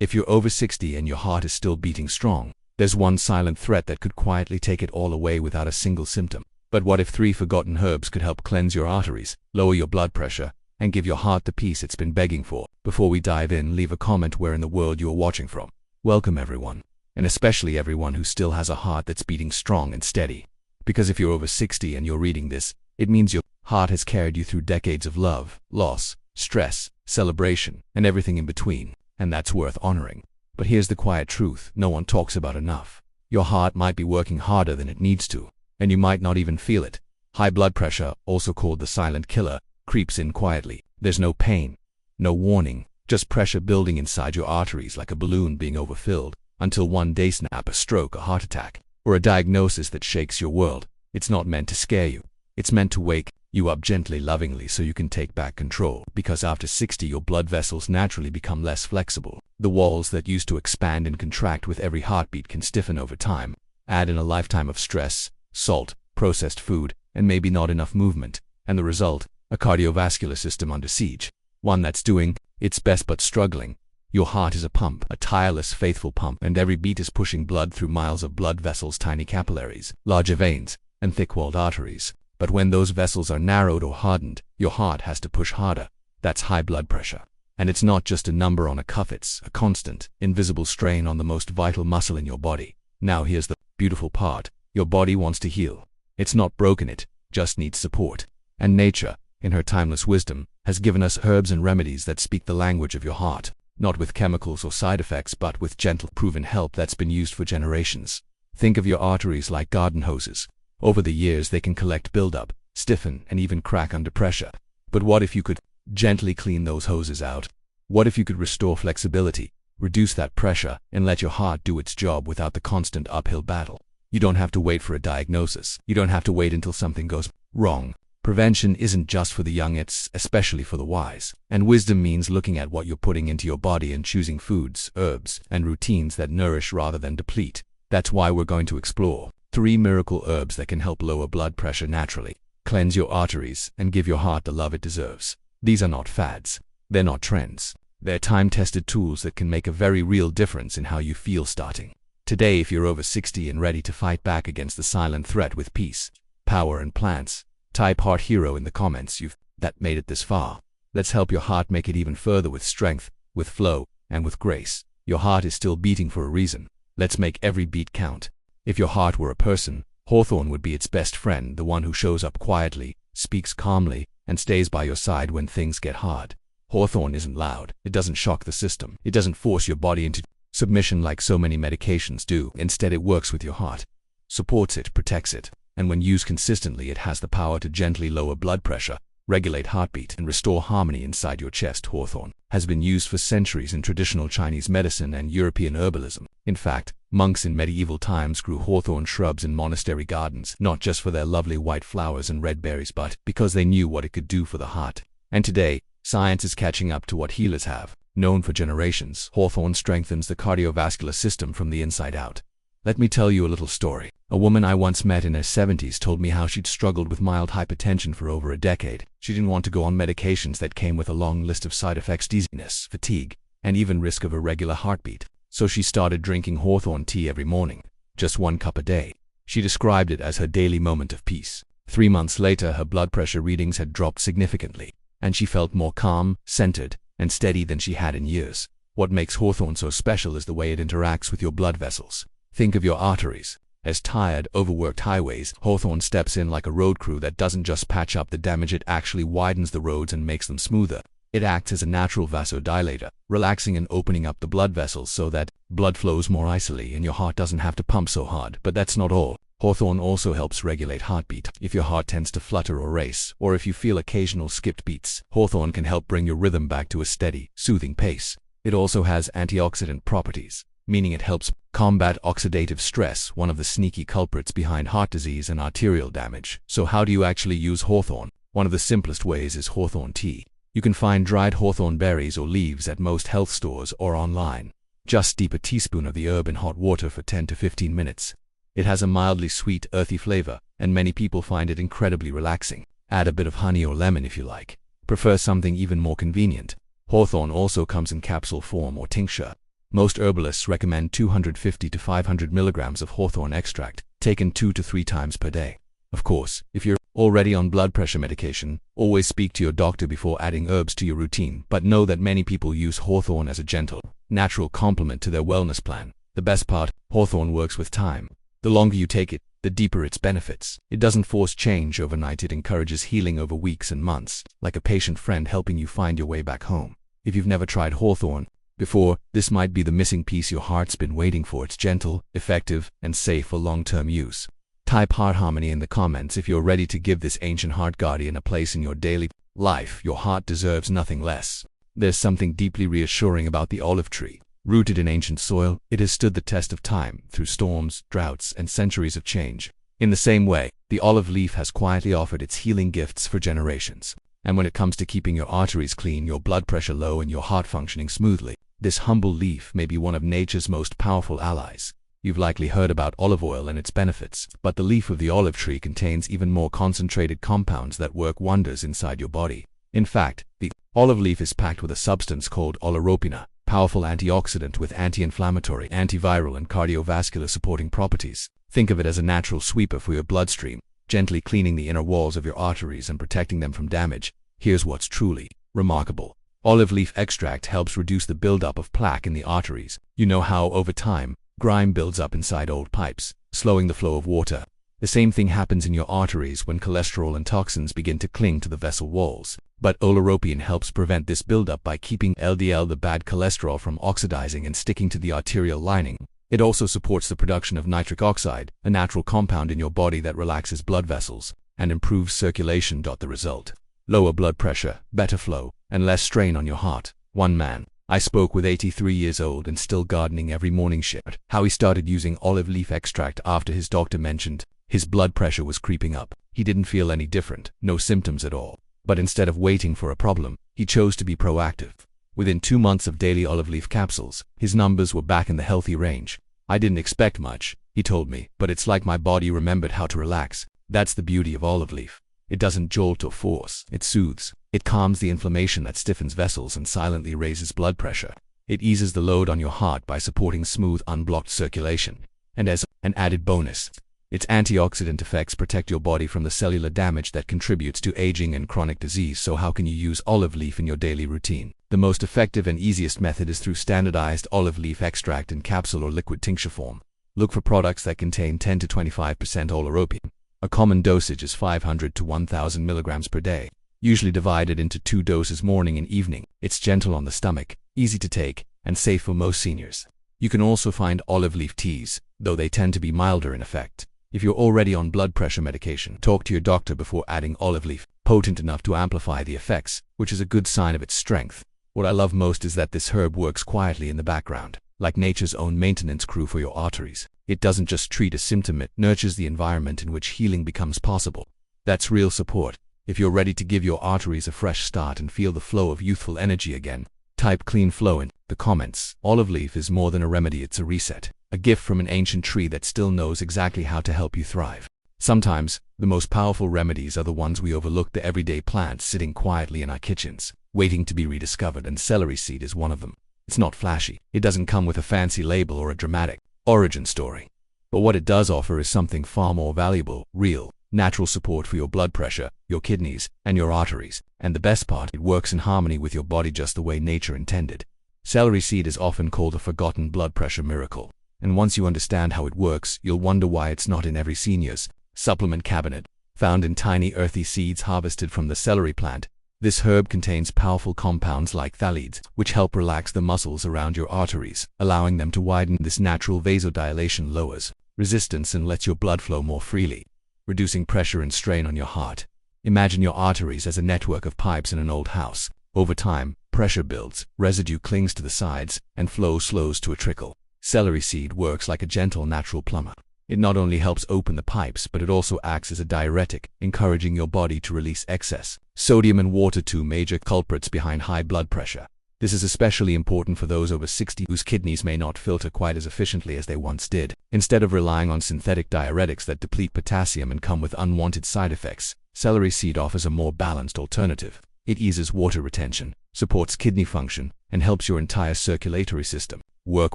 If you're over 60 and your heart is still beating strong, there's one silent threat that could quietly take it all away without a single symptom. But what if 3 forgotten herbs could help cleanse your arteries, lower your blood pressure, and give your heart the peace it's been begging for? Before we dive in, leave a comment where in the world you are watching from. Welcome everyone, and especially everyone who still has a heart that's beating strong and steady. Because if you're over 60 and you're reading this, it means your heart has carried you through decades of love, loss, stress, celebration, and everything in between, and that's worth honoring. But here's the quiet truth no one talks about enough. Your heart might be working harder than it needs to, and you might not even feel it. High blood pressure, also called the silent killer, creeps in quietly. There's no pain, no warning, just pressure building inside your arteries like a balloon being overfilled, until one day snap, a stroke, a heart attack, or a diagnosis that shakes your world. It's not meant to scare you. It's meant to wake you up gently, lovingly, so you can take back control. Because after 60, your blood vessels naturally become less flexible. The walls that used to expand and contract with every heartbeat can stiffen over time. Add in a lifetime of stress, salt, processed food, and maybe not enough movement, and the result, a cardiovascular system under siege. One that's doing its best but struggling. Your heart is a pump, a tireless, faithful pump, and every beat is pushing blood through miles of blood vessels, tiny capillaries, larger veins, and thick-walled arteries. But when those vessels are narrowed or hardened, your heart has to push harder. That's high blood pressure. And it's not just a number on a cuff, it's a constant, invisible strain on the most vital muscle in your body. Now here's the beautiful part. Your body wants to heal. It's not broken, it just needs support. And nature, in her timeless wisdom, has given us herbs and remedies that speak the language of your heart. Not with chemicals or side effects, but with gentle, proven help that's been used for generations. Think of your arteries like garden hoses. Over the years, they can collect buildup, stiffen, and even crack under pressure. But what if you could gently clean those hoses out? What if you could restore flexibility, reduce that pressure, and let your heart do its job without the constant uphill battle? You don't have to wait for a diagnosis. You don't have to wait until something goes wrong. Prevention isn't just for the young, it's especially for the wise. And wisdom means looking at what you're putting into your body and choosing foods, herbs, and routines that nourish rather than deplete. That's why we're going to explore 3 miracle herbs that can help lower blood pressure naturally, cleanse your arteries, and give your heart the love it deserves. These are not fads. They're not trends. They're time-tested tools that can make a very real difference in how you feel starting today. If you're over 60 and ready to fight back against the silent threat with peace, power, and plants, type heart hero in the comments that made it this far. Let's help your heart make it even further with strength, with flow, and with grace. Your heart is still beating for a reason. Let's make every beat count. If your heart were a person, Hawthorne would be its best friend, the one who shows up quietly, speaks calmly, and stays by your side when things get hard. Hawthorne isn't loud. It doesn't shock the system. It doesn't force your body into submission like so many medications do. Instead, it works with your heart, supports it, protects it, and when used consistently, it has the power to gently lower blood pressure, regulate heartbeat, and restore harmony inside your chest. Hawthorne has been used for centuries in traditional Chinese medicine and European herbalism. In fact, monks in medieval times grew hawthorn shrubs in monastery gardens, not just for their lovely white flowers and red berries, but because they knew what it could do for the heart. And today, science is catching up to what healers have known for generations. Hawthorne strengthens the cardiovascular system from the inside out. Let me tell you a little story. A woman I once met in her 70s told me how she'd struggled with mild hypertension for over a decade. She didn't want to go on medications that came with a long list of side effects, dizziness, fatigue, and even risk of irregular heartbeat. So she started drinking hawthorn tea every morning, just 1 cup a day. She described it as her daily moment of peace. 3 months later, her blood pressure readings had dropped significantly, and she felt more calm, centered, and steady than she had in years. What makes hawthorn so special is the way it interacts with your blood vessels. Think of your arteries as tired, overworked highways. Hawthorn steps in like a road crew that doesn't just patch up the damage, it actually widens the roads and makes them smoother. It acts as a natural vasodilator, relaxing and opening up the blood vessels so that blood flows more easily and your heart doesn't have to pump so hard. But that's not all. Hawthorn also helps regulate heartbeat. If your heart tends to flutter or race, or if you feel occasional skipped beats, hawthorn can help bring your rhythm back to a steady, soothing pace. It also has antioxidant properties, meaning it helps combat oxidative stress, one of the sneaky culprits behind heart disease and arterial damage. So how do you actually use hawthorn? One of the simplest ways is hawthorn tea. You can find dried hawthorn berries or leaves at most health stores or online. Just steep a teaspoon of the herb in hot water for 10 to 15 minutes. It has a mildly sweet, earthy flavor, and many people find it incredibly relaxing. Add a bit of honey or lemon if you like. Prefer something even more convenient? Hawthorn also comes in capsule form or tincture. Most herbalists recommend 250 to 500 milligrams of hawthorn extract, taken 2 to 3 times per day. Of course, if you're already on blood pressure medication, always speak to your doctor before adding herbs to your routine, but know that many people use hawthorn as a gentle, natural complement to their wellness plan. The best part, hawthorn works with time. The longer you take it, the deeper its benefits. It doesn't force change overnight, it encourages healing over weeks and months, like a patient friend helping you find your way back home. If you've never tried hawthorn before, this might be the missing piece your heart's been waiting for. It's gentle, effective, and safe for long-term use. Type Heart Harmony in the comments if you're ready to give this ancient heart guardian a place in your daily life. Your heart deserves nothing less. There's something deeply reassuring about the olive tree. Rooted in ancient soil, it has stood the test of time, through storms, droughts, and centuries of change. In the same way, the olive leaf has quietly offered its healing gifts for generations. And when it comes to keeping your arteries clean, your blood pressure low, and your heart functioning smoothly, this humble leaf may be one of nature's most powerful allies. You've likely heard about olive oil and its benefits, but the leaf of the olive tree contains even more concentrated compounds that work wonders inside your body. In fact, the olive leaf is packed with a substance called oleuropein, powerful antioxidant with anti-inflammatory, antiviral, and cardiovascular supporting properties. Think of it as a natural sweeper for your bloodstream, gently cleaning the inner walls of your arteries and protecting them from damage. Here's what's truly remarkable. Olive leaf extract helps reduce the buildup of plaque in the arteries. You know how, over time, grime builds up inside old pipes, slowing the flow of water. The same thing happens in your arteries when cholesterol and toxins begin to cling to the vessel walls. But oleuropein helps prevent this buildup by keeping LDL, the bad cholesterol, from oxidizing and sticking to the arterial lining. It also supports the production of nitric oxide, a natural compound in your body that relaxes blood vessels and improves circulation. The result: lower blood pressure, better flow, and less strain on your heart. One man I spoke with, 83 years old and still gardening every morning, shared how he started using olive leaf extract after his doctor mentioned his blood pressure was creeping up. He didn't feel any different, no symptoms at all. But instead of waiting for a problem, he chose to be proactive. Within 2 months of daily olive leaf capsules, his numbers were back in the healthy range. I didn't expect much, he told me, but it's like my body remembered how to relax. That's the beauty of olive leaf. It doesn't jolt or force, it soothes. It calms the inflammation that stiffens vessels and silently raises blood pressure. It eases the load on your heart by supporting smooth, unblocked circulation. And as an added bonus, its antioxidant effects protect your body from the cellular damage that contributes to aging and chronic disease. So how can you use olive leaf in your daily routine? The most effective and easiest method is through standardized olive leaf extract in capsule or liquid tincture form. Look for products that contain 10 to 25% oleuropein. A common dosage is 500 to 1000 milligrams per day, usually divided into 2 doses, morning and evening. It's gentle on the stomach, easy to take, and safe for most seniors. You can also find olive leaf teas, though they tend to be milder in effect. If you're already on blood pressure medication, talk to your doctor before adding olive leaf, potent enough to amplify the effects, which is a good sign of its strength. What I love most is that this herb works quietly in the background, like nature's own maintenance crew for your arteries. It doesn't just treat a symptom, it nurtures the environment in which healing becomes possible. That's real support. If you're ready to give your arteries a fresh start and feel the flow of youthful energy again, type clean flow in the comments. Olive leaf is more than a remedy, it's a reset, a gift from an ancient tree that still knows exactly how to help you thrive. Sometimes, the most powerful remedies are the ones we overlook, the everyday plants sitting quietly in our kitchens, waiting to be rediscovered, and celery seed is one of them. It's not flashy, it doesn't come with a fancy label or a dramatic origin story. But what it does offer is something far more valuable: real, natural support for your blood pressure, your kidneys, and your arteries. And the best part, it works in harmony with your body just the way nature intended. Celery seed is often called a forgotten blood pressure miracle. And once you understand how it works, you'll wonder why it's not in every senior's supplement cabinet. Found in tiny earthy seeds harvested from the celery plant, this herb contains powerful compounds like phthalates, which help relax the muscles around your arteries, allowing them to widen. This natural vasodilation lowers resistance and lets your blood flow more freely, reducing pressure and strain on your heart. Imagine your arteries as a network of pipes in an old house. Over time, pressure builds, residue clings to the sides, and flow slows to a trickle. Celery seed works like a gentle natural plumber. It not only helps open the pipes, but it also acts as a diuretic, encouraging your body to release excess sodium and water, 2 major culprits behind high blood pressure. This is especially important for those over 60 whose kidneys may not filter quite as efficiently as they once did. Instead of relying on synthetic diuretics that deplete potassium and come with unwanted side effects, celery seed offers a more balanced alternative. It eases water retention, supports kidney function, and helps your entire circulatory system work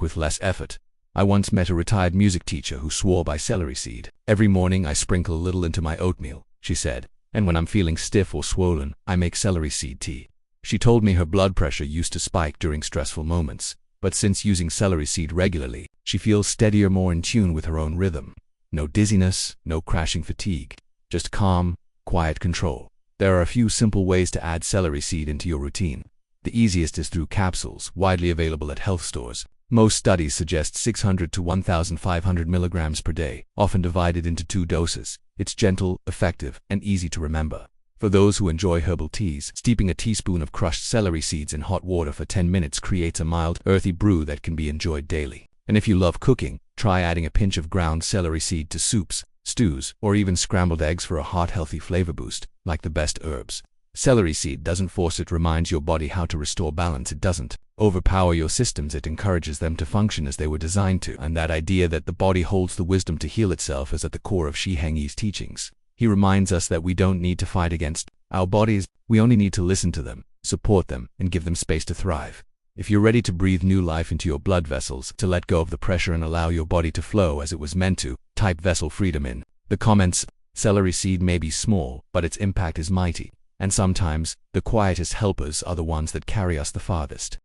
with less effort. I once met a retired music teacher who swore by celery seed. Every morning I sprinkle a little into my oatmeal, she said, and when I'm feeling stiff or swollen, I make celery seed tea. She told me her blood pressure used to spike during stressful moments, but since using celery seed regularly, she feels steadier, more in tune with her own rhythm. No dizziness, no crashing fatigue, just calm, quiet control. There are a few simple ways to add celery seed into your routine. The easiest is through capsules, widely available at health stores. Most studies suggest 600 to 1,500 milligrams per day, often divided into 2 doses. It's gentle, effective, and easy to remember. For those who enjoy herbal teas, steeping a teaspoon of crushed celery seeds in hot water for 10 minutes creates a mild, earthy brew that can be enjoyed daily. And if you love cooking, try adding a pinch of ground celery seed to soups, stews, or even scrambled eggs for a hot, healthy flavor boost. Like the best herbs, celery seed doesn't force, it reminds your body how to restore balance. It doesn't overpower your systems, it encourages them to function as they were designed to. And that idea that the body holds the wisdom to heal itself is at the core of Shi Heng's teachings. He reminds us that we don't need to fight against our bodies, we only need to listen to them, support them, and give them space to thrive. If you're ready to breathe new life into your blood vessels, to let go of the pressure and allow your body to flow as it was meant to, type vessel freedom in the comments. Celery seed may be small, but its impact is mighty. And sometimes, the quietest helpers are the ones that carry us the farthest.